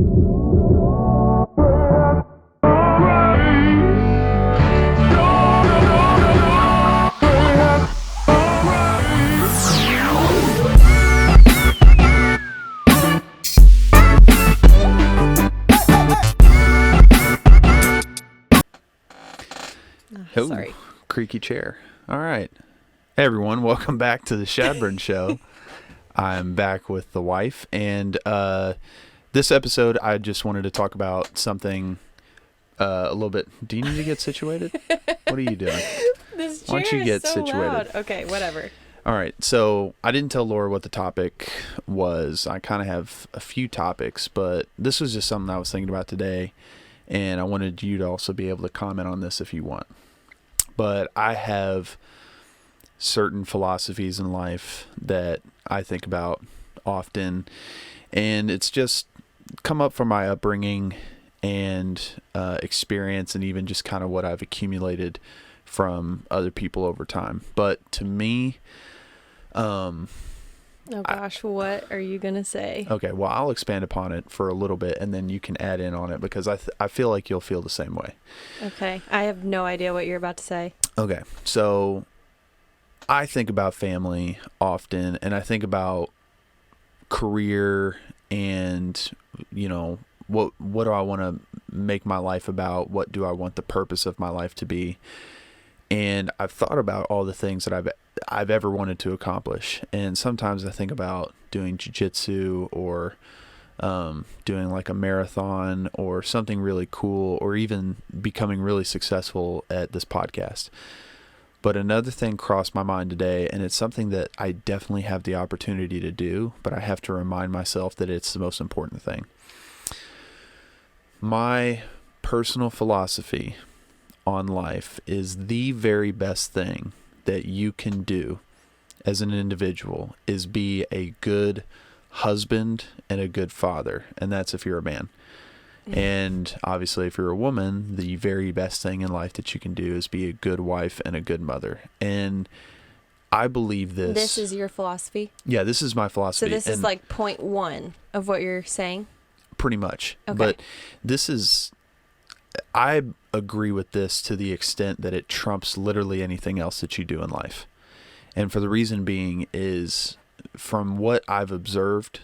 Oh, sorry. Creaky chair. All right. Hey, everyone. Welcome back to the Shadburn Show. I'm back with the wife. And this episode, I just wanted to talk about something a little bit. Do you need to get situated? What are you doing? This Why don't chair you get is so situated? loud. Okay, whatever. All right. So I didn't tell Laura what the topic was. I kind of have a few topics, but this was just something I was thinking about today. And I wanted you to also be able to comment on this if you want. But I have certain philosophies in life that I think about often, and it's just come up from my upbringing and experience, and even just kind of what I've accumulated from other people over time. But to me, oh gosh, what are you gonna say? Okay, well, I'll expand upon it for a little bit, and then you can add in on it, because I feel like you'll feel the same way. Okay, I have no idea what you're about to say. Okay, so I think about family often, and I think about career, and what do I want to make my life about? What do I want the purpose of my life to be? And I've thought about all the things that I've ever wanted to accomplish, and sometimes I think about doing jiu-jitsu, or doing like a marathon, or something really cool, or even becoming really successful at this podcast. But another thing crossed my mind today, and it's something that I definitely have the opportunity to do, but I have to remind myself that it's the most important thing. My personal philosophy on life is the very best thing that you can do as an individual is be a good husband and a good father, and that's if you're a man. And obviously, if you're a woman, the very best thing in life that you can do is be a good wife and a good mother. And I believe this. This is your philosophy? Yeah, this is my philosophy. So this is like point one of what you're saying? Pretty much. Okay. But I agree with this to the extent that it trumps literally anything else that you do in life. And for the reason being is, from what I've observed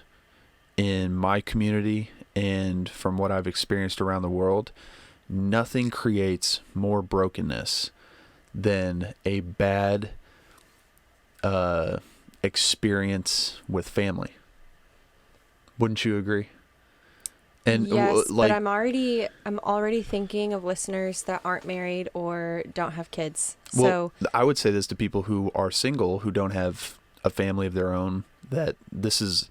in my community and from what I've experienced around the world, nothing creates more brokenness than a bad experience with family. Wouldn't you agree? And yes, but I'm already thinking of listeners that aren't married or don't have kids. Well, I would say this to people who are single, who don't have a family of their own, that this is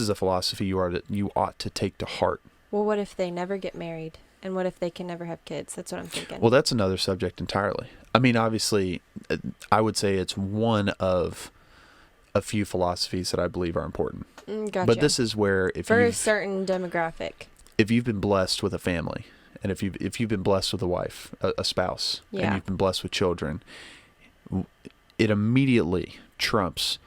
a philosophy you ought to take to heart. Well, what if they never get married? And what if they can never have kids? That's what I'm thinking. Well, that's another subject entirely. I mean, obviously, I would say it's one of a few philosophies that I believe are important. Gotcha. But this is where, for a certain demographic, if you've been blessed with a family, and if you've been blessed with a wife, a spouse, and you've been blessed with children, it immediately trumps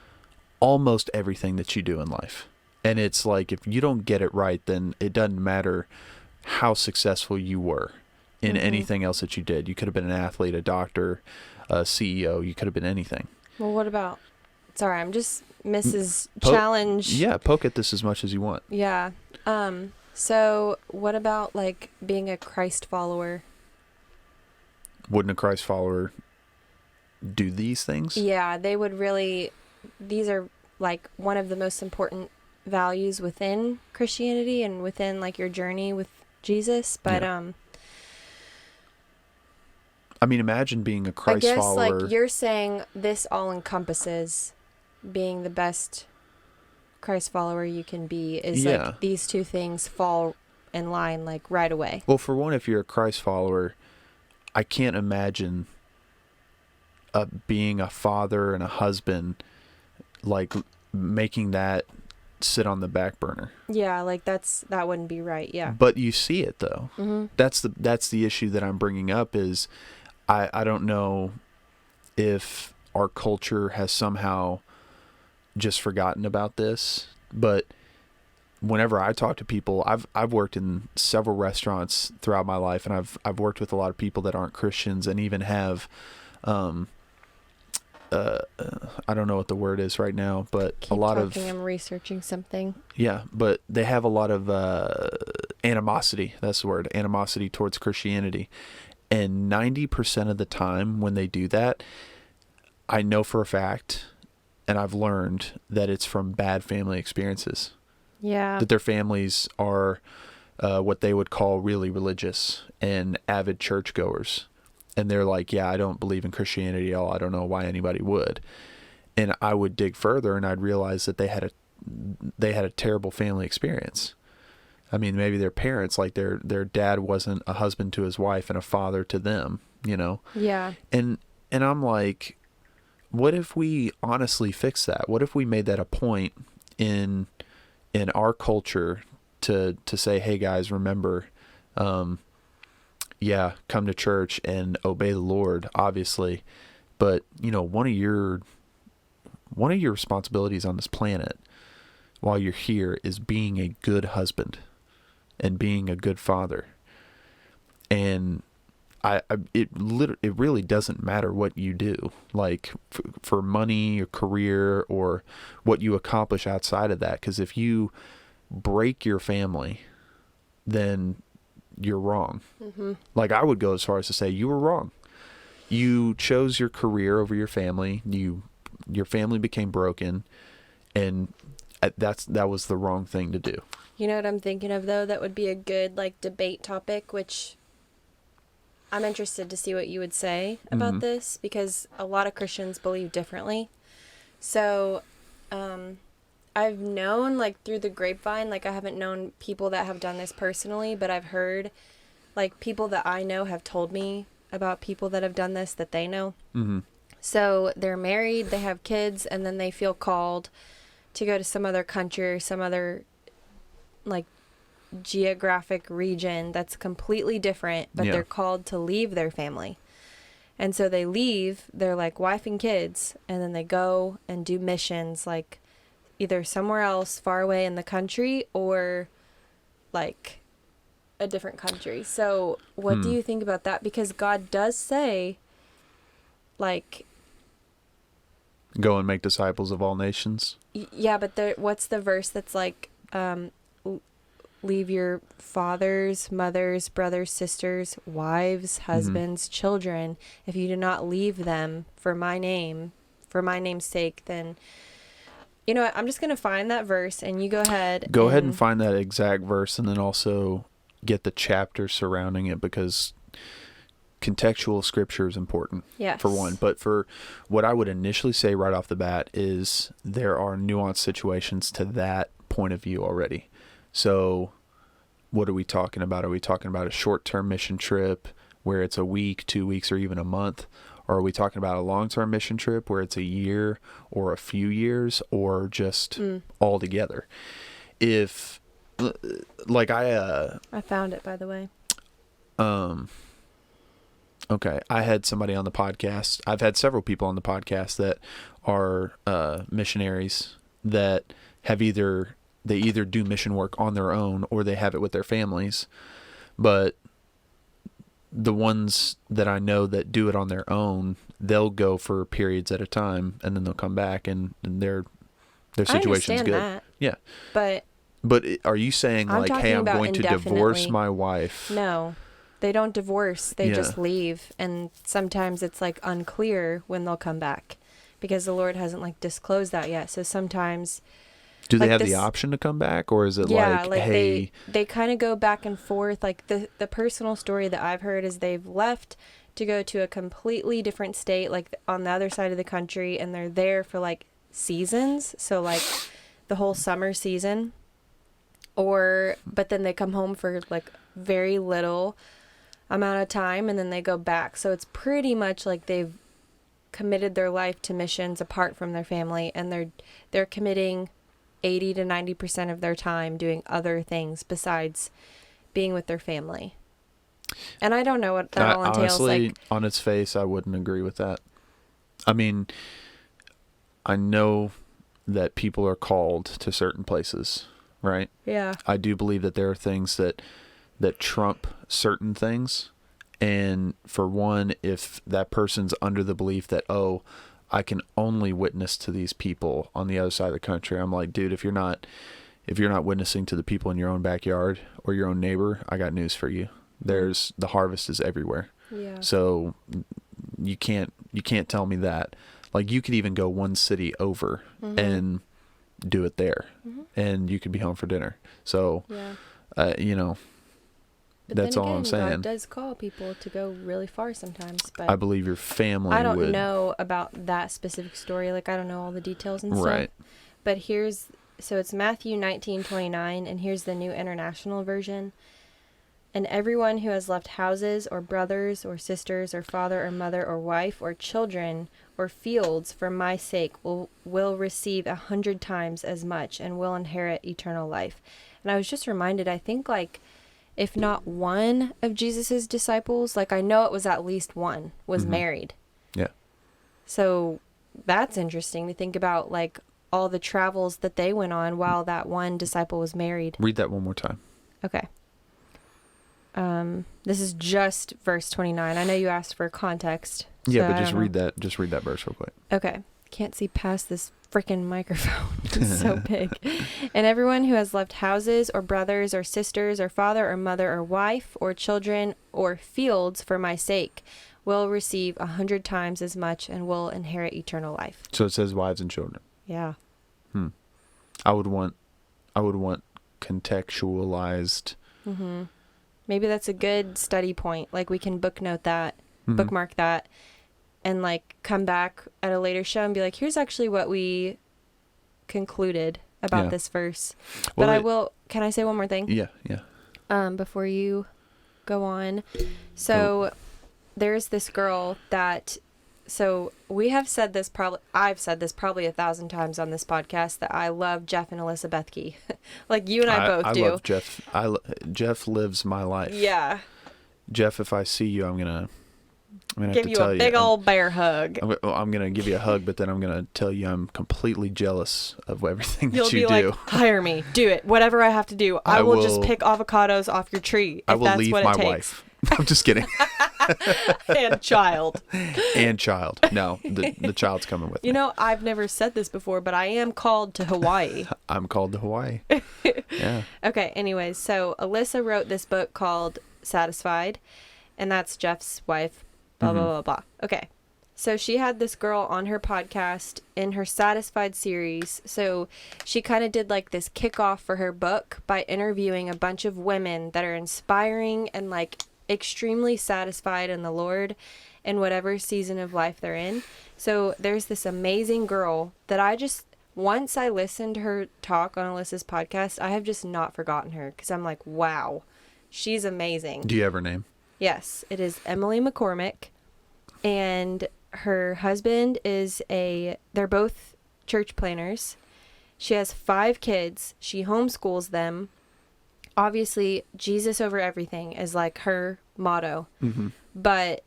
almost everything that you do in life. And it's like, if you don't get it right, then it doesn't matter how successful you were in anything else that you did. You could have been an athlete, a doctor, a CEO. You could have been anything. Well, what about... Sorry, I'm just Mrs. Challenge. Yeah, poke at this as much as you want. Yeah. So what about like being a Christ follower? Wouldn't a Christ follower do these things? Yeah, they would really. These are like one of the most important values within Christianity and within like your journey with Jesus. But I mean, imagine being a Christ follower. I guess like you're saying this all encompasses being the best Christ follower you can be is like these two things fall in line like right away. Well, for one, if you're a Christ follower, I can't imagine being a father and a husband, like making that sit on the back burner. Yeah, like that wouldn't be right. Yeah. But you see it though. Mm-hmm. That's the issue that I'm bringing up is I don't know if our culture has somehow just forgotten about this, but whenever I talk to people, I've worked in several restaurants throughout my life, and I've worked with a lot of people that aren't Christians and even have, I don't know what the word is right now, but Keep a lot talking, of, I'm researching something. yeah, but they have a lot of animosity. That's the word, animosity towards Christianity. And 90% of the time when they do that, I know for a fact, and I've learned that it's from bad family experiences. Yeah. That their families are what they would call really religious and avid churchgoers. And they're like, yeah, I don't believe in Christianity at all. I don't know why anybody would. And I would dig further and I'd realize that they had a terrible family experience. I mean, maybe their parents, like their dad wasn't a husband to his wife and a father to them, you know? Yeah. And I'm like, what if we honestly fix that? What if we made that a point in our culture to say, hey guys, remember, yeah, come to church and obey the Lord, obviously. But, you know, one of your responsibilities on this planet while you're here is being a good husband and being a good father. And it really doesn't matter what you do, like for money or career or what you accomplish outside of that. Because if you break your family, then you're wrong. Mm-hmm. Like I would go as far as to say you were wrong. You chose your career over your family. Your family became broken, and that was the wrong thing to do. You know what I'm thinking of though? That would be a good like debate topic, which I'm interested to see what you would say about this, because a lot of Christians believe differently. So, I've known, like, through the grapevine, like, I haven't known people that have done this personally, but I've heard, like, people that I know have told me about people that have done this that they know. Mm-hmm. So, they're married, they have kids, and then they feel called to go to some other country or some other, like, geographic region that's completely different, but they're called to leave their family. And so they leave, they're like wife and kids, and then they go and do missions, like either somewhere else far away in the country or like a different country. So what do you think about that? Because God does say, like, go and make disciples of all nations. Yeah, but what's the verse that's like, leave your fathers, mothers, brothers, sisters, wives, husbands, children. If you do not leave them for my name's sake, then, you know what, I'm just going to find that verse and you go ahead. Go ahead and find that exact verse and then also get the chapter surrounding it, because contextual scripture is important, yes, for one. But for what I would initially say right off the bat is there are nuanced situations to that point of view already. So what are we talking about? Are we talking about a short-term mission trip where it's a week, 2 weeks, or even a month? Or are we talking about a long-term mission trip where it's a year or a few years or just all together? If, like I found it, by the way. Okay. I had somebody on the podcast. I've had several people on the podcast that are missionaries that have either do mission work on their own or they have it with their families. But the ones that I know that do it on their own, they'll go for periods at a time and then they'll come back and their situation's good. That, yeah. But are you saying like, hey, I'm going to divorce my wife? No. They don't divorce. They just leave. And sometimes it's like unclear when they'll come back because the Lord hasn't like disclosed that yet. So sometimes, do they have the option to come back, or is it like hey, they kind of go back and forth? Like the personal story that I've heard is they've left to go to a completely different state, like on the other side of the country, and they're there for like seasons. So like the whole summer season, but then they come home for like very little amount of time and then they go back. So it's pretty much like they've committed their life to missions apart from their family, and they're committing 80 to 90% of their time doing other things besides being with their family. And I don't know what that all entails. Honestly, like, on its face, I wouldn't agree with that. I mean, I know that people are called to certain places, right? Yeah. I do believe that there are things that trump certain things. And for one, if that person's under the belief that, oh, I can only witness to these people on the other side of the country, I'm like, dude, if you're not witnessing to the people in your own backyard or your own neighbor, I got news for you. The harvest is everywhere. Yeah. So you can't tell me that. Like, you could even go one city over and do it there, and you could be home for dinner. So, Yeah. you know, But that's then all again, I'm saying. God does call people to go really far sometimes. But I believe your family I don't would. know about that specific story. Like, I don't know all the details and stuff. Right. But so it's Matthew 19:29, and here's the New International Version. And everyone who has left houses or brothers or sisters or father or mother or wife or children or fields for my sake will receive 100 times as much and will inherit eternal life. And I was just reminded, I think, like, if not one of Jesus's disciples, like, I know it was at least one, was married. Yeah. So that's interesting to think about, like, all the travels that they went on while that one disciple was married. Read that one more time. Okay. This is just verse 29. I know you asked for context. Yeah, so but I just don't read know. that. Just read that verse real quick. Okay. Can't see past this freaking microphone. It's so big. And everyone who has left houses or brothers or sisters or father or mother or wife or children or fields for my sake will receive 100 times as much and will inherit eternal life. So it says wives and children. Yeah. I would want contextualized. Maybe that's a good study point. Like, we can bookmark that, and, like, come back at a later show and be like, here's actually what we concluded about this verse. Well, But can I say one more thing? Yeah. Before you go on. So there's this girl so I've said this probably 1,000 times on this podcast, that I love Jeff and Elizabeth Key. Like, you and I both do. I love Jeff. Jeff lives my life. Yeah. Jeff, if I see you, I'm gonna Give you a big old bear hug. I'm gonna give you a hug, but then I'm gonna tell you I'm completely jealous of everything that You'll you be do. like, hire me, do it, whatever I have to do. I will just pick avocados off your tree if that's leave what my it takes. wife. I'm just kidding. And child. And child. No, the child's coming with me. You know, I've never said this before, but I am called to Hawaii. I'm called to Hawaii. Yeah. Okay, anyways, so Alyssa wrote this book called Satisfied, and that's Jeff's wife, blah, blah, blah, blah. Okay, so she had this girl on her podcast in her Satisfied series. So she kind of did, like, this kickoff for her book by interviewing a bunch of women that are inspiring and, like, extremely satisfied in the Lord in whatever season of life they're in. So there's this amazing girl that once I listened to her talk on Alyssa's podcast, I have just not forgotten her, because I'm like, wow, she's amazing. Do you have her name? Yes, it is Emily McCormick, and her husband they're both church planners. She has 5 kids. She homeschools them. Obviously, Jesus over everything is, like, her motto. But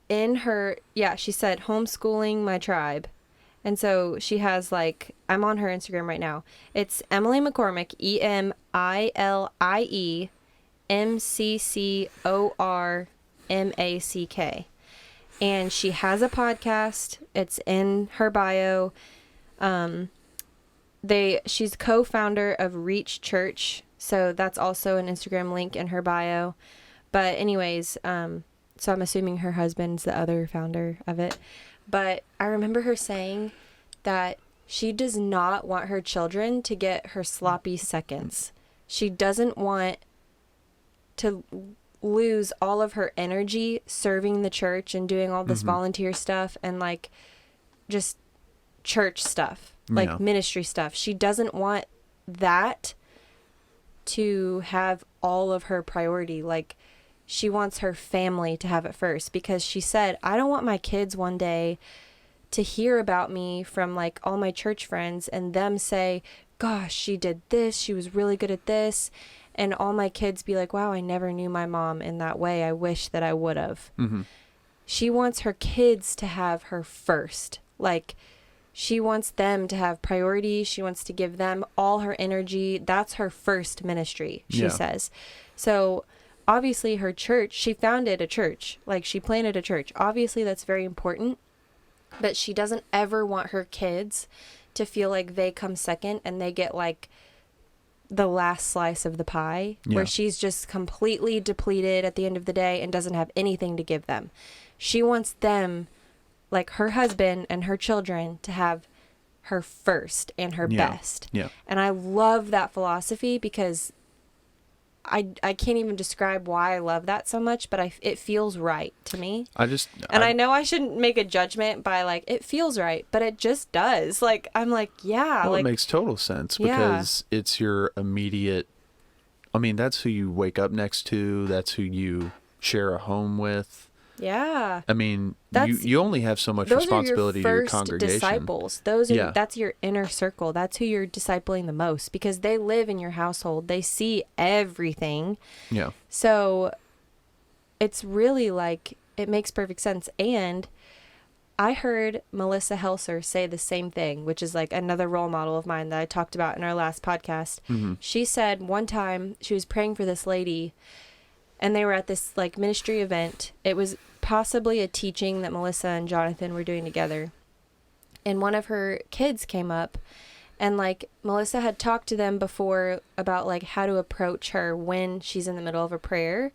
she said, homeschooling my tribe. And so she has, like, I'm on her Instagram right now. It's Emily McCormick, EmilieMcCormack. And she has a podcast. It's in her bio. She's co-founder of Reach Church. So that's also an Instagram link in her bio. But anyways, so I'm assuming her husband's the other founder of it. But I remember her saying that she does not want her children to get her sloppy seconds. She doesn't want to lose all of her energy serving the church and doing all this volunteer stuff and, like, just church stuff, like ministry stuff. She doesn't want that to have all of her priority. Like, she wants her family to have it first, because she said, I don't want my kids one day to hear about me from, like, all my church friends and them say, gosh, she did this, she was really good at this, and all my kids be like, wow, I never knew my mom in that way, I wish that I would have. She wants her kids to have her first. Like, She wants them to have priority. She wants to give them all her energy. That's her first ministry, she says. So obviously her church, she founded a church. Like, she planted a church. Obviously that's very important. But she doesn't ever want her kids to feel like they come second and they get like the last slice of the pie, where she's just completely depleted at the end of the day and doesn't have anything to give them. She wants them, like her husband and her children, to have her first and her best. Yeah. And I love that philosophy because I can't even describe why I love that so much, but it feels right to me. I know I shouldn't make a judgment by like, it feels right, but it just does. Like, I'm like, yeah. Well, like, it makes total sense because it's your immediate, I mean, that's who you wake up next to. That's who you share a home with. Yeah. I mean, you only have so much responsibility to your congregation. Disciples. That's your inner circle. That's who you're discipling the most because they live in your household. They see everything. Yeah. So it's really like, it makes perfect sense. And I heard Melissa Helser say the same thing, which is like another role model of mine that I talked about in our last podcast. Mm-hmm. She said one time she was praying for this lady and they were at this like ministry event. It was possibly a teaching that Melissa and Jonathan were doing together. And one of her kids came up and like Melissa had talked to them before about like how to approach her when she's in the middle of a prayer,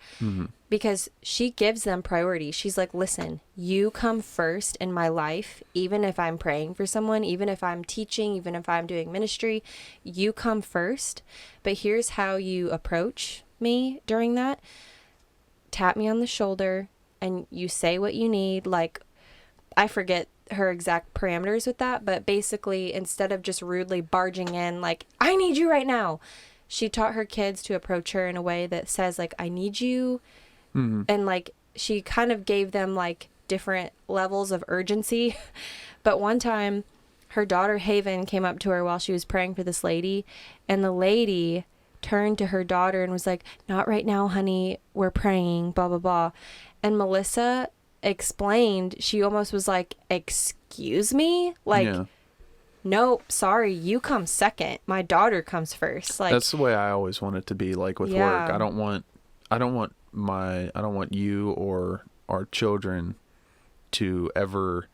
because she gives them priority. She's like, listen, you come first in my life, even if I'm praying for someone, even if I'm teaching, even if I'm doing ministry, you come first. But here's how you approach me during that. Tap me on the shoulder and you say what you need. Like, I forget her exact parameters with that, but basically instead of just rudely barging in like, I need you right now, she taught her kids to approach her in a way that says like, I need you. And like, she kind of gave them like different levels of urgency. But one time her daughter Haven came up to her while she was praying for this lady, and the lady turned to her daughter and was like, not right now, honey, we're praying, blah, blah, blah. And Melissa explained, she almost was like, excuse me? Like, nope, sorry, you come second. My daughter comes first. Like, that's the way I always want it to be, like with work. I don't want you or our children to ever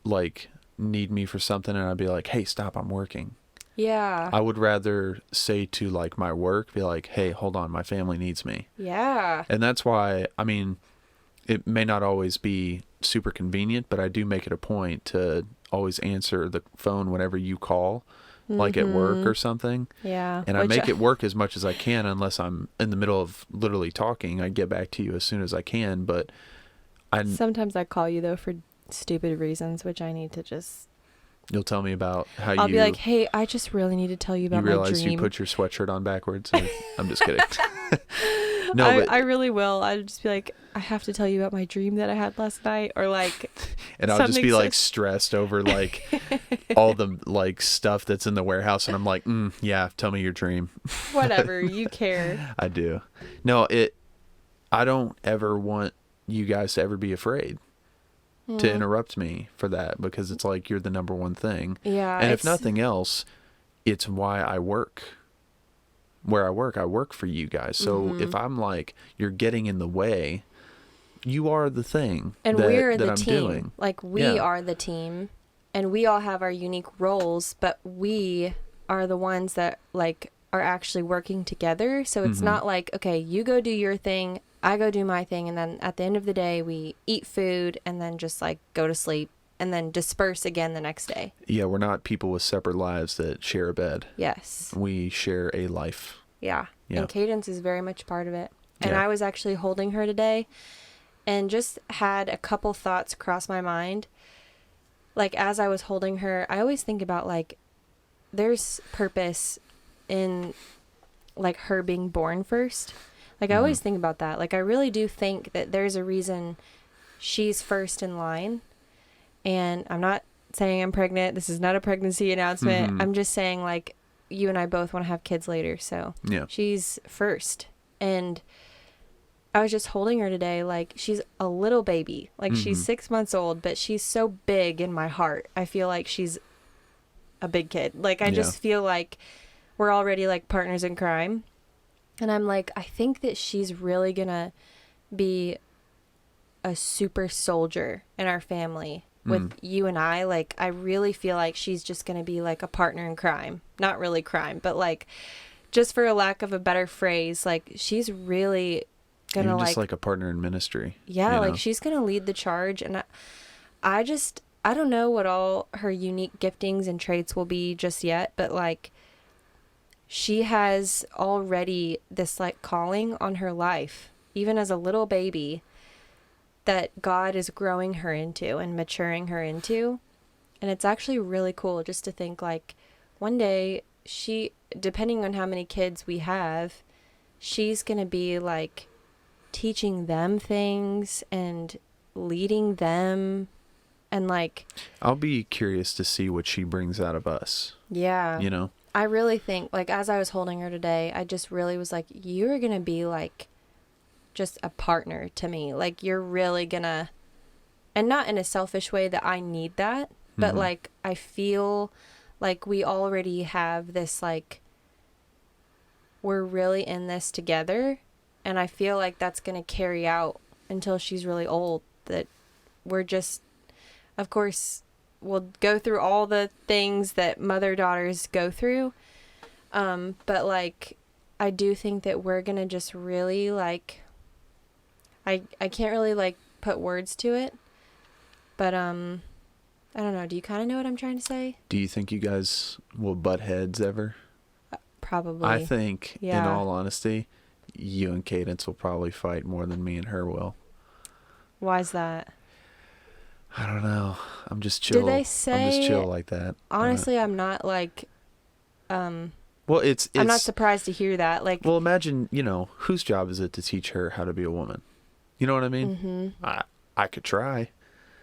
like need me for something and I'd be like, hey, stop, I'm working. Yeah. I would rather say to like my work, be like, hey, hold on, my family needs me. Yeah. And that's why, I mean, it may not always be super convenient, but I do make it a point to always answer the phone whenever you call, like at work or something. Yeah. And I make it work as much as I can, unless I'm in the middle of literally talking. I get back to you as soon as I can, but sometimes I call you though for stupid reasons, which I need to just... You'll tell me about how I'll be like, hey, I just really need to tell you about my dream. You realize you put your sweatshirt on backwards? I'm just kidding. No, I really will. I'll just be like, I have to tell you about my dream that I had last night, or like, and I'll just be like stressed over like all the like stuff that's in the warehouse, and I'm like, yeah, tell me your dream. Whatever, you care. I do. No, I don't ever want you guys to ever be afraid to interrupt me for that, because it's like you're the number one thing. Yeah. And if nothing else, it's why I work. Where I work for you guys. So if I'm like, you're getting in the way, you are the thing and we're the team. Doing. Like we are the team, and we all have our unique roles, but we are the ones that like are actually working together. So it's not like, okay, you go do your thing, I go do my thing, and then at the end of the day we eat food and then just like go to sleep and then disperse again the next day. Yeah, we're not people with separate lives that share a bed. Yes. We share a life. Yeah. And Cadence is very much part of it. And I was actually holding her today and just had a couple thoughts cross my mind. Like, as I was holding her, I always think about, like, there's purpose in, like, her being born first. Like, I always think about that. Like, I really do think that there's a reason she's first in line. And I'm not saying I'm pregnant. This is not a pregnancy announcement. I'm just saying, like, you and I both want to have kids later. So she's first. And I was just holding her today. Like, she's a little baby. Like, she's 6 months old, but she's so big in my heart. I feel like she's a big kid. Like, I just feel like we're already like partners in crime. And I'm like, I think that she's really gonna be a super soldier in our family with you and I. Like, I really feel like she's just gonna be like a partner in crime. Not really crime, but like, just for a lack of a better phrase, like, she's really gonna Even just like a partner in ministry. Yeah, like, she's gonna lead the charge. And I don't know what all her unique giftings and traits will be just yet, but like, she has already this like calling on her life, even as a little baby, that God is growing her into and maturing her into. And it's actually really cool just to think like, one day she, depending on how many kids we have, she's gonna be like teaching them things and leading them. And like, I'll be curious to see what she brings out of us. yeah, You know? I really think, like, as I was holding her today, I just really was like, you're going to be like just a partner to me. Like, you're really going to, and not in a selfish way that I need that, but like, I feel like we already have this, like, we're really in this together. And I feel like that's going to carry out until she's really old, that we're just, of course, we'll go through all the things that mother-daughters go through. But like, I do think that we're going to just really like, I can't really like put words to it, but, I don't know. Do you kind of know what I'm trying to say? Do you think you guys will butt heads ever? Probably. I think, in all honesty, you and Cadence will probably fight more than me and her will. Why's that? I don't know. I'm just chill. Did they say? I'm just chill like that. Honestly, I'm not like. Well, it's. I'm not surprised to hear that. Like. Well, imagine, whose job is it to teach her how to be a woman? You know what I mean? I could try.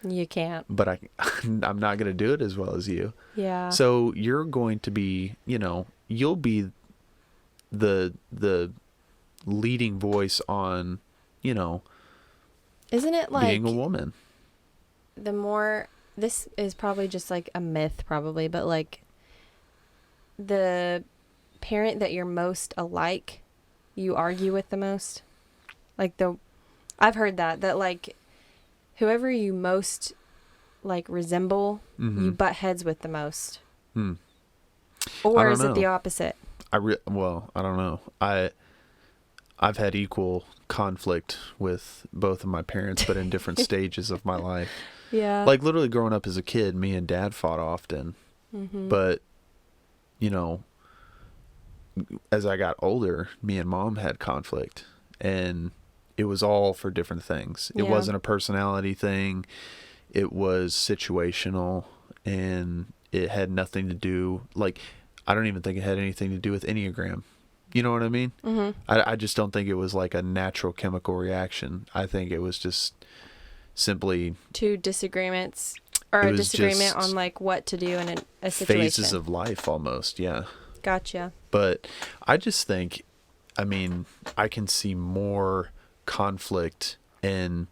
You can't. But I'm not going to do it as well as you. Yeah. So you're going to be, you'll be the leading voice on, Isn't it like being a woman? The more, this is probably just like a myth probably, but like, the parent that you're most alike, you argue with the most. Like, I've heard that like, whoever you most like resemble, you butt heads with the most. Or is it the opposite? Well, I don't know. I've had equal conflict with both of my parents, but in different stages of my life. Yeah. Like, literally growing up as a kid, me and Dad fought often. But, as I got older, me and Mom had conflict. And it was all for different things. It wasn't a personality thing. It was situational. And it had nothing to do, like, I don't even think it had anything to do with Enneagram. You know what I mean? I just don't think it was like a natural chemical reaction. I think it was just simply two disagreements, or a disagreement on like what to do in a situation. Phases of life almost, yeah. Gotcha. But I just think, I can see more conflict and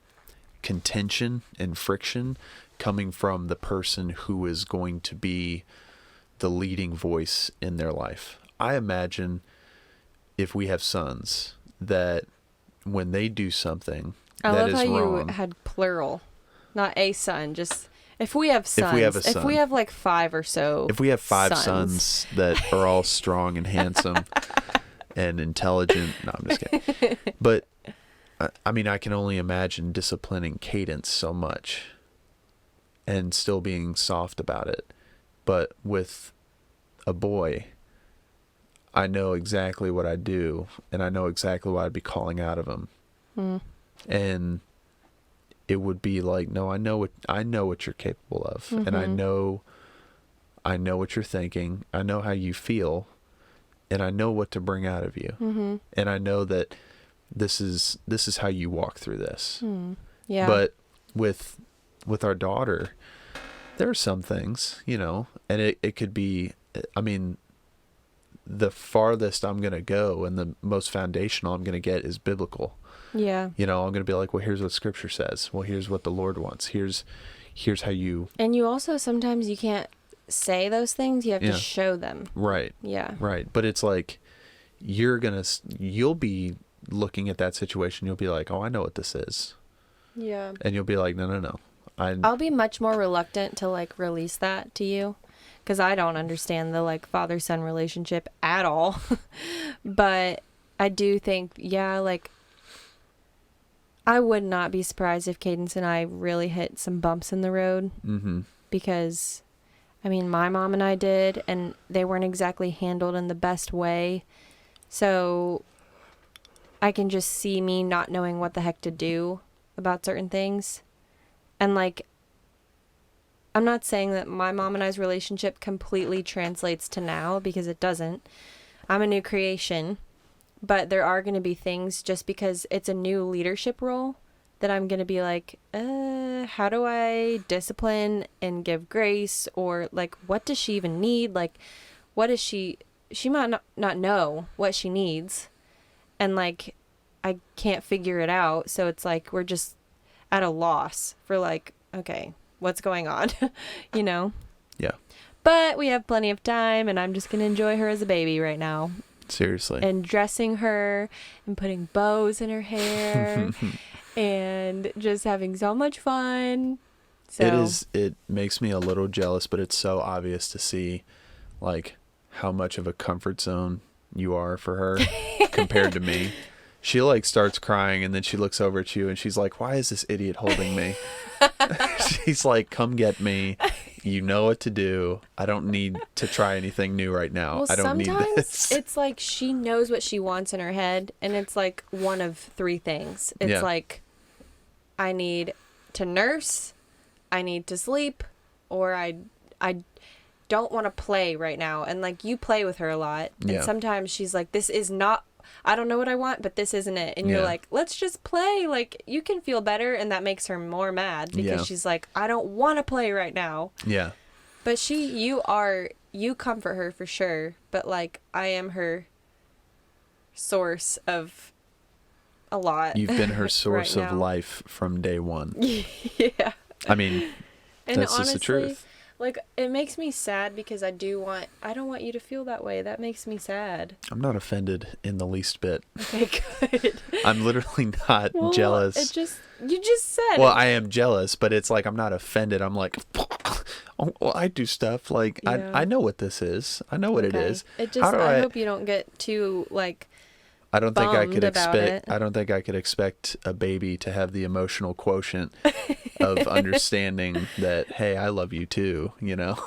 contention and friction coming from the person who is going to be the leading voice in their life. I imagine if we have sons, that when they do something that is wrong. I love how you had plural, not a son, just if we have sons. If we have a son. If we have like 5 or so. If we have 5 sons that are all strong and handsome and intelligent. No, I'm just kidding. But, I can only imagine disciplining Cadence so much and still being soft about it. But with a boy, I know exactly what I do, and I know exactly what I'd be calling out of him. And it would be like, no, I know what you're capable of, and I know what you're thinking. I know how you feel, and I know what to bring out of you. And I know that this is how you walk through this. Yeah. But with our daughter, there are some things, and it could be, the farthest I'm going to go and the most foundational I'm going to get is biblical. Yeah. You know, I'm going to be like, well, here's what scripture says. Well, here's what the Lord wants. Here's how you. And you also, sometimes you can't say those things. You have to show them. Right. Yeah. Right. But it's like, you'll be looking at that situation. You'll be like, oh, I know what this is. Yeah. And you'll be like, no. I'll be much more reluctant to like release that to you, because I don't understand the like father-son relationship at all. But I do think, yeah, like I would not be surprised if Cadence and I really hit some bumps in the road. Mm-hmm. Because, I mean, my mom and I did, and they weren't exactly handled in the best way. So I can just see me not knowing what the heck to do about certain things. And like, I'm not saying that my mom and I's relationship completely translates to now, because it doesn't. I'm a new creation, but there are going to be things, just because it's a new leadership role, that I'm going to be like, how do I discipline and give grace? Or like, what does she even need? Like, what is she might not know what she needs. And like, I can't figure it out. So it's like, we're just at a loss for like, okay, what's going on? You know? Yeah. But we have plenty of time, and I'm just going to enjoy her as a baby right now. Seriously. And dressing her and putting bows in her hair and just having so much fun. So It makes me a little jealous, but it's so obvious to see like how much of a comfort zone you are for her compared to me. She like starts crying, and then she looks over at you and she's like, why is this idiot holding me? She's like, come get me. You know what to do. I don't need to try anything new right now. Well, I don't need this. sometimes it's like she knows what she wants in her head, and it's like one of three things. It's like, I need to nurse, I need to sleep, or I don't want to play right now. And like, you play with her a lot, and sometimes she's like, this is not, I don't know what I want, but this isn't it. And you're like, let's just play. Like, you can feel better. And that makes her more mad, because she's like, I don't want to play right now. Yeah. But you comfort her for sure. But like, I am her source of a lot. You've been her source right of now. life from day one. Yeah. I mean, And that's honestly, just the truth. Like, it makes me sad, because I don't want you to feel that way. That makes me sad. I'm not offended in the least bit. Okay, good. I'm literally not jealous. You just said. Well, I am jealous, but it's like, I'm not offended. I'm like, oh, well, I do stuff. Like, I know what this is. I know what it is. It just, I hope you don't get too, like, I don't think I could expect. I don't think I could expect a baby to have the emotional quotient of understanding that, hey, I love you too, you know?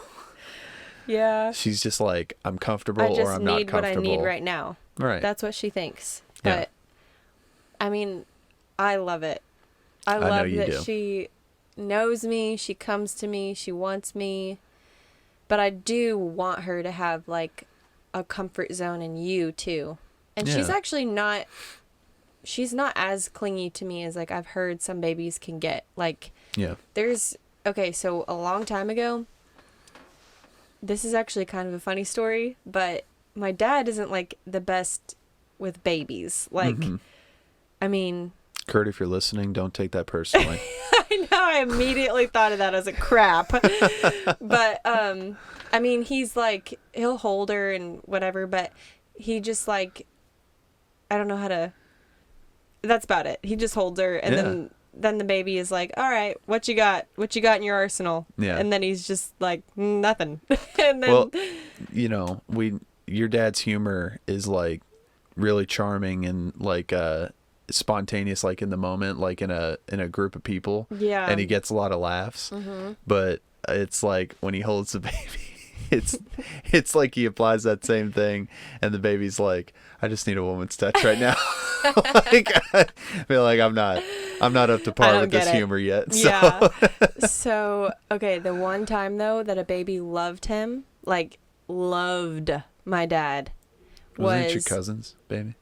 Yeah. She's just like, I'm comfortable or I'm not comfortable. I just need what I need right now. Right. That's what she thinks. But I mean, I love it. I love that she knows me, she comes to me, she wants me. But I do want her to have like a comfort zone in you too. And she's actually not as clingy to me as like I've heard some babies can get. Like, so a long time ago, this is actually kind of a funny story, but my dad isn't like the best with babies. Like, I mean, Kurt, if you're listening, don't take that personally. I know, I immediately thought of that as a crap. But I mean, he's like, he'll hold her and whatever, but he just like, I don't know how to, that's about it. He just holds her, and then the baby is like, all right, what you got in your arsenal? Yeah. And then he's just like, nothing. And then, well, you know, your dad's humor is like really charming and like spontaneous, like in the moment, like in a group of people. Yeah. And he gets a lot of laughs. But it's like when he holds the baby, it's like he applies that same thing, and the baby's like, I just need a woman's touch right now. Like, I feel like I'm not up to par with this humor yet. So. Yeah. So, okay, the one time though that a baby loved him, like loved my dad, Wasn't it your cousin's baby?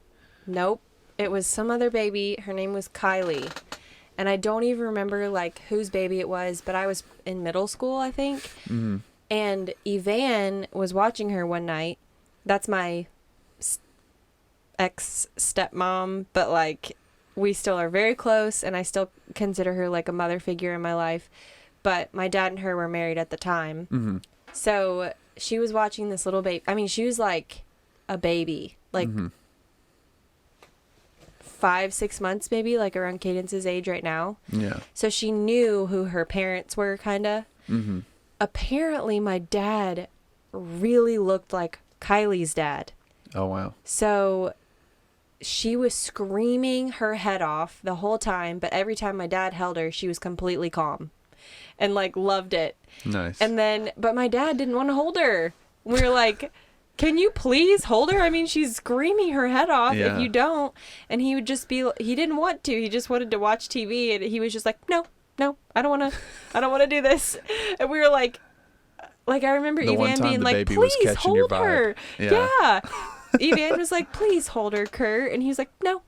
Nope. It was some other baby. Her name was Kylie. And I don't even remember like whose baby it was, but I was in middle school, I think. And Evan was watching her one night that's my ex stepmom, but like we still are very close, and I still consider her like a mother figure in my life. But my dad and her were married at the time. Mm-hmm. So she was watching this little baby. I mean, she was like a baby, like 5-6 months, maybe, like around Cadence's age right now. Yeah. So she knew who her parents were, kind of. Mm-hmm. Apparently, my dad really looked like Kylie's dad. Oh, wow. So she was screaming her head off the whole time, but every time my dad held her, she was completely calm and like loved it. Nice. And then, but my dad didn't want to hold her. We were like, can you please hold her? I mean, she's screaming her head off if you don't. And he would just be, he didn't want to. He just wanted to watch TV. And he was just like, no, I don't want to do this. And we were like I remember Evan being like, please hold her. Yeah. Evan was like, please hold her, Kurt. And he was like, no.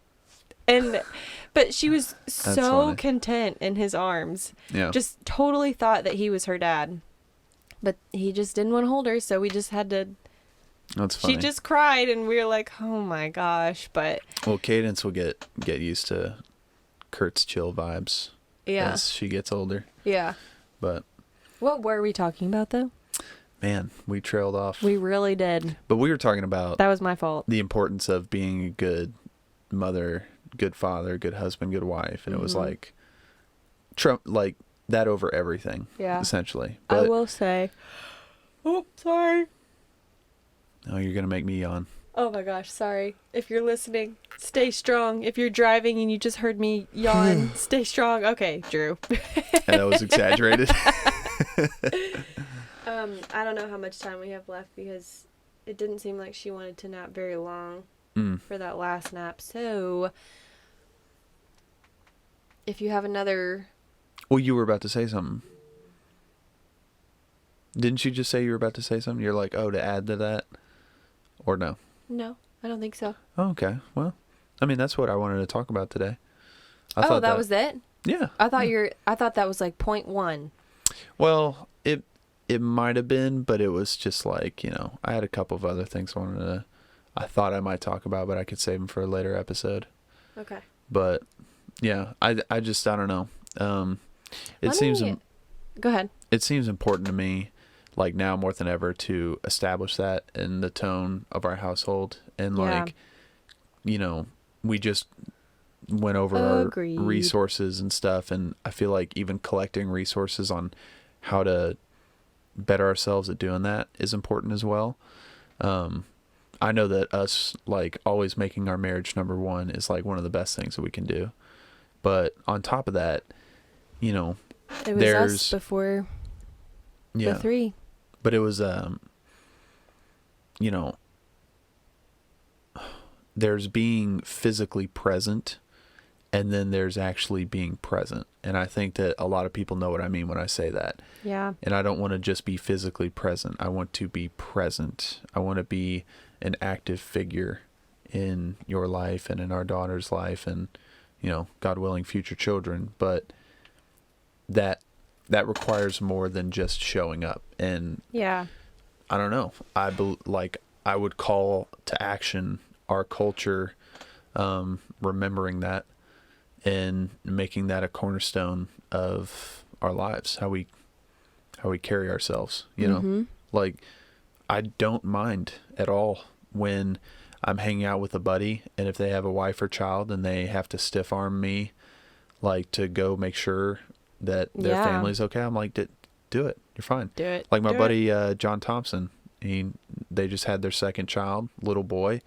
But she was so content in his arms. Yeah. Just totally thought that he was her dad. But he just didn't want to hold her, so we just had to. That's funny. She just cried, and we were like, oh my gosh. But well, Cadence will get used to Kurt's chill vibes as she gets older. Yeah. But what were we talking about, though? Man, we trailed off. We really did. But we were talking about... That was my fault. The importance of being a good mother, good father, good husband, good wife. And it was like... Trump, like, that over everything. Yeah. Essentially. But, I will say... Oh, sorry. Oh, you're going to make me yawn. Oh my gosh, sorry. If you're listening, stay strong. If you're driving and you just heard me yawn, stay strong. Okay, Drew. And that was exaggerated. I don't know how much time we have left because it didn't seem like she wanted to nap very long for that last nap. So, if you have another... Well, you were about to say something. Didn't you just say you were about to say something? You're like, oh, to add to that? Or no? No, I don't think so. Oh, okay. Well, I mean, that's what I wanted to talk about today. I thought that was it? Yeah. I thought that was like point one. Well, it might have been, but it was just like, I had a couple of other things I thought I might talk about, but I could save them for a later episode. Okay. But yeah, I don't know. Go ahead. It seems important to me, like now more than ever, to establish that in the tone of our household. And we just went over our resources and stuff. And I feel like even collecting resources on how to better ourselves at doing that is important as well. I know that us like always making our marriage number one is like one of the best things that we can do. But on top of that, it was us before the three. But it was, there's being physically present, and then there's actually being present. And I think that a lot of people know what I mean when I say that. Yeah. And I don't want to just be physically present. I want to be present. I want to be an active figure in your life and in our daughter's life and, God willing, future children. But that requires more than just showing up. And yeah, I don't know. I would call to action our culture, remembering that and making that a cornerstone of our lives, how we carry ourselves, like I don't mind at all when I'm hanging out with a buddy and if they have a wife or child and they have to stiff arm me, like to go make sure that their family's okay. I'm like, do it. You're fine. Do it. Like my buddy, John Thompson, they just had their second child, little boy.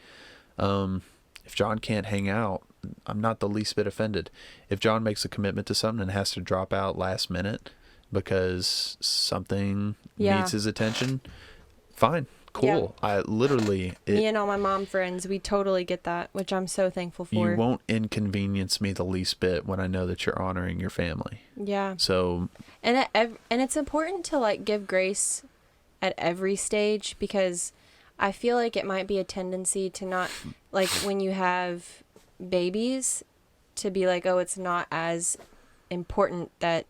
If John can't hang out, I'm not the least bit offended. If John makes a commitment to something and has to drop out last minute because something needs his attention, fine. Cool. Yeah. Me and all my mom friends, we totally get that, which I'm so thankful for. You won't inconvenience me the least bit when I know that you're honoring your family. Yeah. So. And it's important to like give grace at every stage because I feel like it might be a tendency to not, like when you have babies, to be like, oh, it's not as important that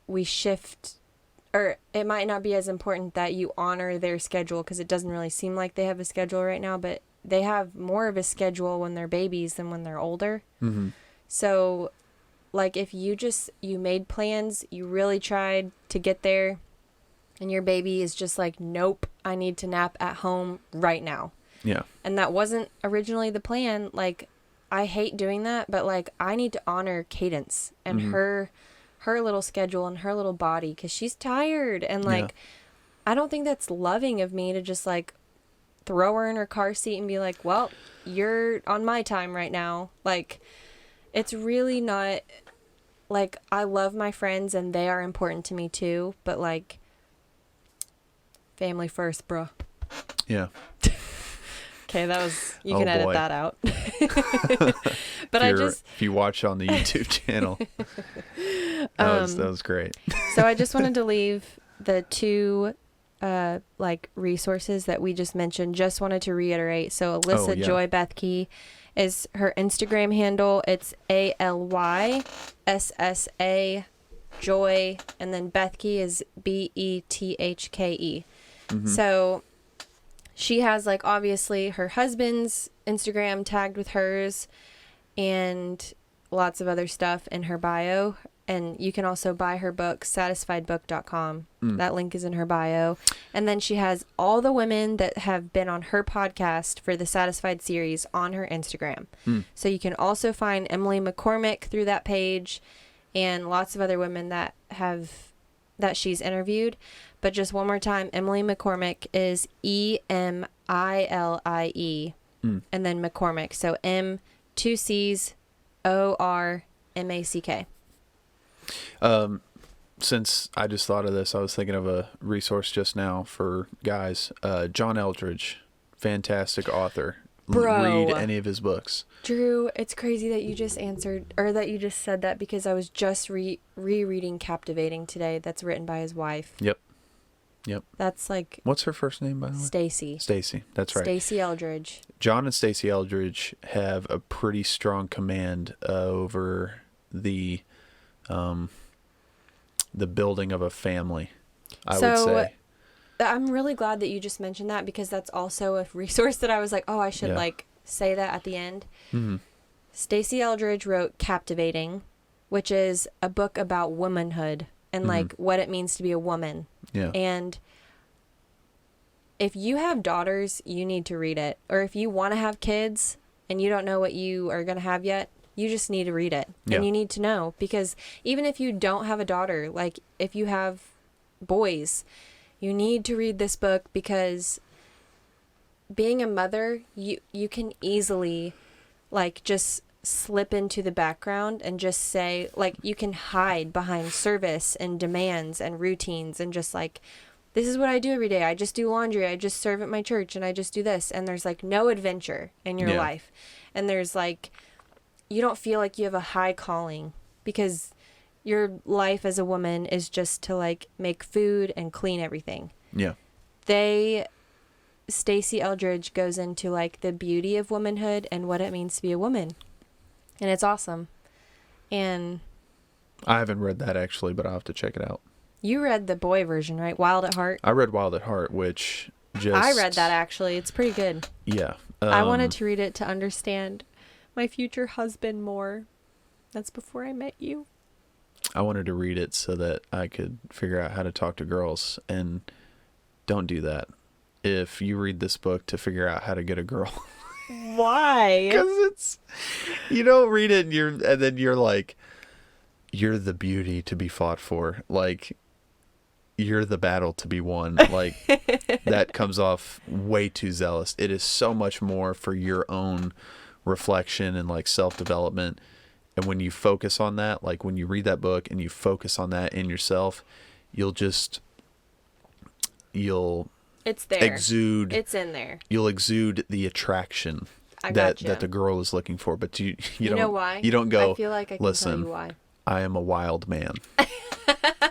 we shift or it might not be as important that you honor their schedule, because it doesn't really seem like they have a schedule right now, but they have more of a schedule when they're babies than when they're older. Mm-hmm. So, like, if you made plans, you really tried to get there, and your baby is just like, nope, I need to nap at home right now. Yeah. And that wasn't originally the plan. Like, I hate doing that, but like, I need to honor Cadence and her little schedule and her little body, because she's tired. And like, I don't think that's loving of me to just like throw her in her car seat and be like, well, you're on my time right now. Like, it's really not, like, I love my friends and they are important to me too, but like, family first, bro. Yeah. Okay, that was, you can edit that out. But if you watch on the YouTube channel, that was great. So I just wanted to leave the two like resources that we just mentioned. Just wanted to reiterate. So Alyssa Joy Bethke is her Instagram handle. It's ALYSSA Joy, and then Bethke is BETHKE. So she has, like, obviously her husband's Instagram tagged with hers and lots of other stuff in her bio. And you can also buy her book, satisfiedbook.com. That link is in her bio. And then she has all the women that have been on her podcast for the Satisfied series on her Instagram. So you can also find Emily McCormick through that page and lots of other women that she's interviewed. But just one more time, Emily McCormick is EMILIE, and then McCormick. So M, 2 C's, ORMACK. Since I just thought of this, I was thinking of a resource just now for guys. John Eldridge, fantastic author. Bro. Read any of his books. Drew, it's crazy that you just answered, or that you just said that, because I was just rereading Captivating today. That's written by his wife. Yep. That's like... What's her first name, by the way? Stacy, that's right. Stacy Eldridge. John and Stacy Eldridge have a pretty strong command over the building of a family, I would say. I'm really glad that you just mentioned that, because that's also a resource that I was like, oh, I should like say that at the end. Stacy Eldridge wrote Captivating, which is a book about womanhood and like what it means to be a woman. Yeah. And if you have daughters, you need to read it. Or if you want to have kids and you don't know what you are going to have yet, you just need to read it. And you need to know, because even if you don't have a daughter, like if you have boys, you need to read this book, because being a mother, you can easily like just slip into the background and just say, like, you can hide behind service and demands and routines and just like, this is what I do every day. I just do laundry. I just serve at my church, and I just do this. And there's like no adventure in your life. And there's like, you don't feel like you have a high calling, because your life as a woman is just to like make food and clean everything. Yeah. Stacy Eldridge goes into like the beauty of womanhood and what it means to be a woman. And it's awesome. And I haven't read that actually, but I'll have to check it out. You read the boy version, right? Wild at Heart? I read Wild at Heart, which just... I read that actually. It's pretty good. Yeah. I wanted to read it to understand my future husband more. That's before I met you. I wanted to read it so that I could figure out how to talk to girls, and don't do that. If you read this book to figure out how to get a girl... Why? Because you don't read it and then you're like, you're the beauty to be fought for. Like, you're the battle to be won. Like, that comes off way too zealous. It is so much more for your own reflection and like self-development. And when you focus on that, like when you read that book and you focus on that in yourself, it's there. It's in there. You'll exude the attraction that the girl is looking for. But you know why? You don't go, I feel like I can listen, tell you why. I am a wild man.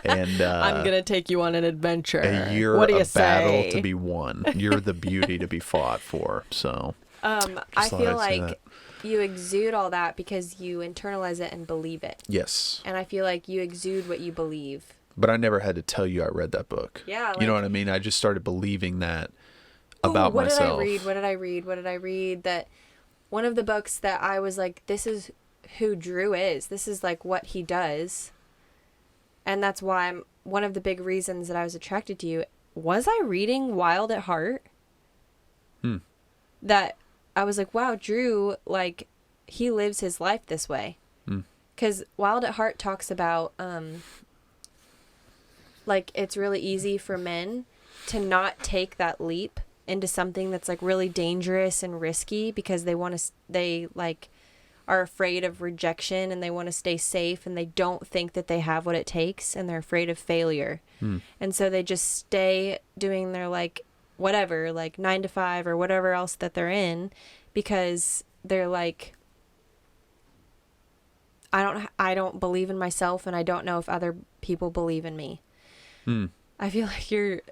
And I'm going to take you on an adventure. And you're what do you battle to be won. You're the beauty to be fought for. So I feel like you exude all that because you internalize it and believe it. Yes. And I feel like you exude what you believe. But I never had to tell you I read that book. Yeah. You know what I mean? I just started believing that about myself. What did I read? That one of the books that I was like, this is who Drew is. This is like what he does. And that's why one of the big reasons that I was attracted to you. Was I reading Wild at Heart? That I was like, wow, Drew, like, he lives his life this way. Because Wild at Heart talks about, like, it's really easy for men to not take that leap into something that's, like, really dangerous and risky because they are afraid of rejection and they want to stay safe and they don't think that they have what it takes and they're afraid of failure. And so they just stay doing their, like, whatever, like 9 to 5 or whatever else that they're in because they're like, I don't believe in myself and I don't know if other people believe in me. I feel like you're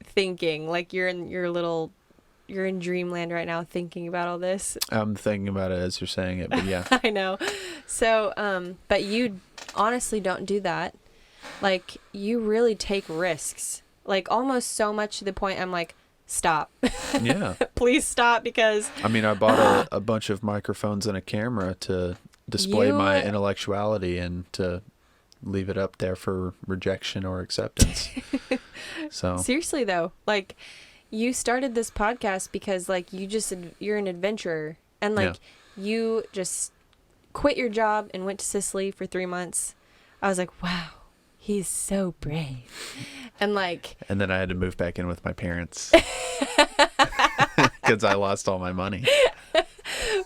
thinking like you're in dreamland right now thinking about all this. I'm thinking about it as you're saying it, but yeah. I know. So, but you honestly don't do that. Like, you really take risks. Like, almost so much to the point I'm like, stop. Yeah. Please stop because... I mean, I bought a bunch of microphones and a camera to display my intellectuality and to leave it up there for rejection or acceptance. So seriously, though, like, you started this podcast because, like, you're an adventurer. And, like, you just quit your job and went to Sicily for 3 months. I was like, wow. He's so brave. And like... And then I had to move back in with my parents. Because I lost all my money.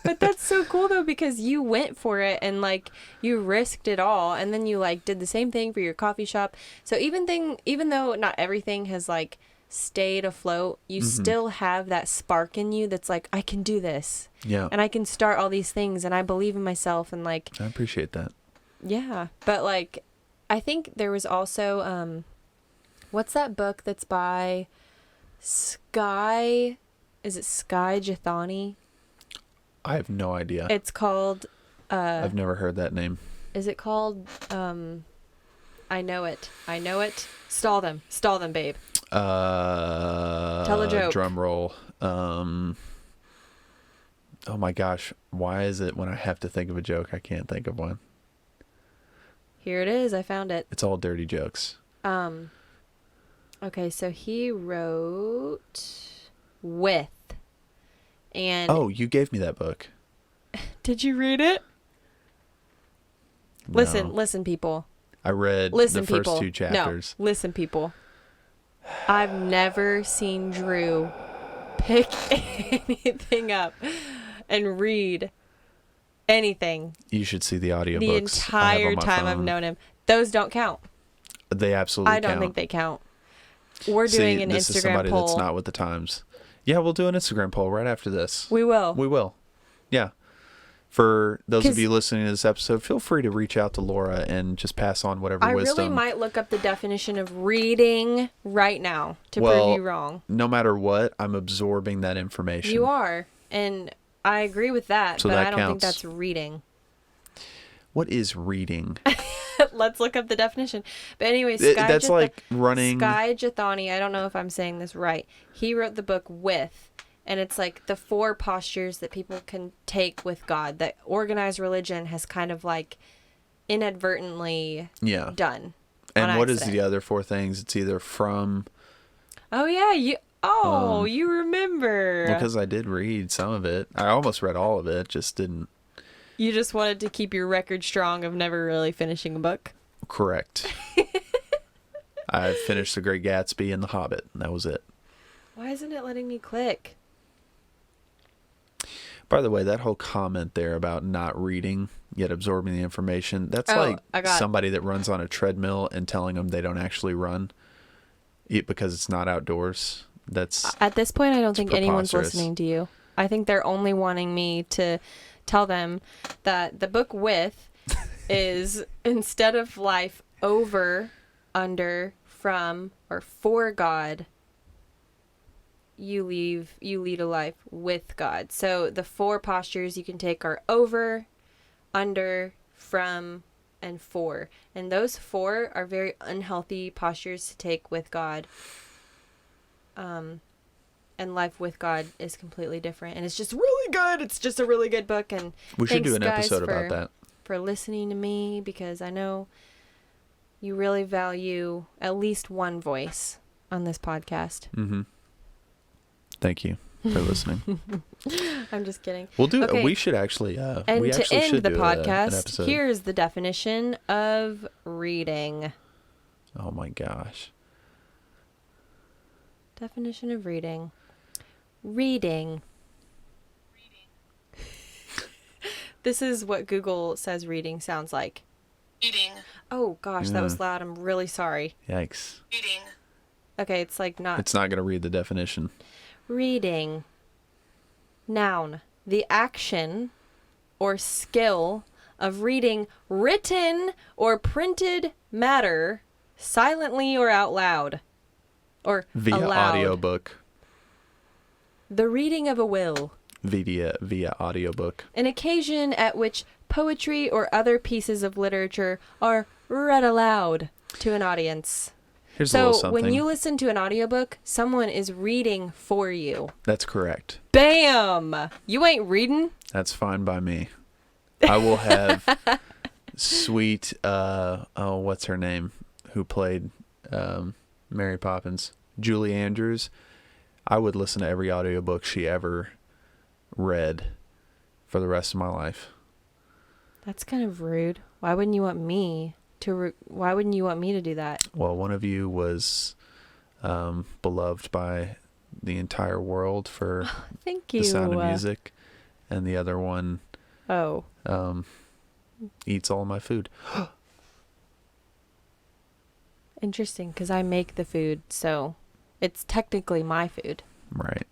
But that's so cool, though, because you went for it and, like, you risked it all. And then you, like, did the same thing for your coffee shop. So even though not everything has, like, stayed afloat, you still have that spark in you that's like, I can do this. Yeah. And I can start all these things. And I believe in myself. And, like... I appreciate that. Yeah. But, like... I think there was also, what's that book that's by Sky? Is it Sky Jethani? I have no idea. It's called... I've never heard that name. Is it called... I know it. Stall them, babe. Tell a joke. Drum roll. Oh my gosh. Why is it when I have to think of a joke, I can't think of one? Here it is. I found it. It's all dirty jokes. Okay, so he wrote With. And oh, you gave me that book. Did you read it? No. Listen, people. I read the first 2 chapters. No, listen, people. I've never seen Drew pick anything up and read anything. You should see the audiobooks. The entire time I've known him. Those don't count. They absolutely count. I don't think they count. We're doing an Instagram poll. This is somebody that's not with the times. Yeah, we'll do an Instagram poll right after this. We will. We will. Yeah. For those of you listening to this episode, feel free to reach out to Laura and just pass on whatever wisdom. I really might look up the definition of reading right now to prove you wrong. No matter what, I'm absorbing that information. You are. And I agree with that, so but that I don't think counts. that's reading. What is reading? Let's look up the definition. But anyway, that's like running. Sky Jethani, I don't know if I'm saying this right. He wrote the book With, and it's like the 4 postures that people can take with God that organized religion has kind of like inadvertently done. And what is the other 4 things? It's either from... Oh, yeah. You remember. Well, because I did read some of it. I almost read all of it, just didn't. You just wanted to keep your record strong of never really finishing a book? Correct. I finished The Great Gatsby and The Hobbit, and that was it. Why isn't it letting me click? By the way, that whole comment there about not reading yet absorbing the information, that's like somebody that runs on a treadmill and telling them they don't actually run because it's not outdoors. That's at this point, I don't think anyone's listening to you. I think they're only wanting me to tell them that the book With is instead of life over, under, from, or for God, you lead a life with God. So the 4 postures you can take are over, under, from, and 4. And those 4 are very unhealthy postures to take with God. And life with God is completely different. And it's just really good. It's just a really good book. And we should do an guys, episode about that. For listening to me, because I know you really value at least one voice on this podcast. Mm-hmm. Thank you for listening. I'm just kidding. We'll do. Okay. We should actually. And we to actually end should the do an podcast, episode. here's the definition of reading. Oh my gosh. Definition of reading. Reading. This is what Google says reading sounds like. Reading. Oh gosh, that was loud. I'm really sorry. Yikes. Reading. Okay, it's like not. It's not going to read the definition. Reading. Noun. The action or skill of reading written or printed matter silently or out loud. Or Via aloud. audiobook. The reading of a will. Via audiobook. An occasion at which poetry or other pieces of literature are read aloud to an audience. Here's a little So something. when you listen to an audiobook, someone is reading for you. That's correct. Bam! You ain't reading? That's fine by me. I will have sweet, what's her name? Who played Mary Poppins? Julie Andrews. I would listen to every audiobook she ever read for the rest of my life. That's kind of rude. Why wouldn't you want me to do that? Well, one of you was beloved by the entire world for Thank you. The Sound of Music, and the other one eats all my food. Interesting, because I make the food, so it's technically my food. Right.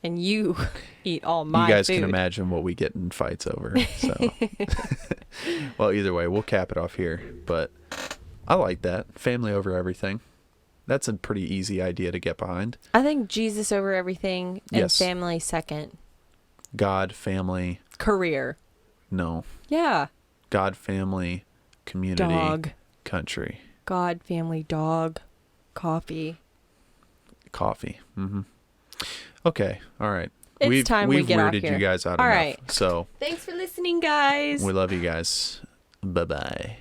And you eat all my food. You guys can imagine what we get in fights over. So, well, either way, we'll cap it off here. But I like that. Family over everything. That's a pretty easy idea to get behind. I think Jesus over everything and Yes. family second. God, family. Career. No. Yeah. God, family, community, Dog. country. God, family, dog, coffee. Coffee. Mm-hmm. Okay. All right. It's time we get off weirded here. you guys out All enough. right. So Thanks for listening, guys. we love you guys. Bye-bye.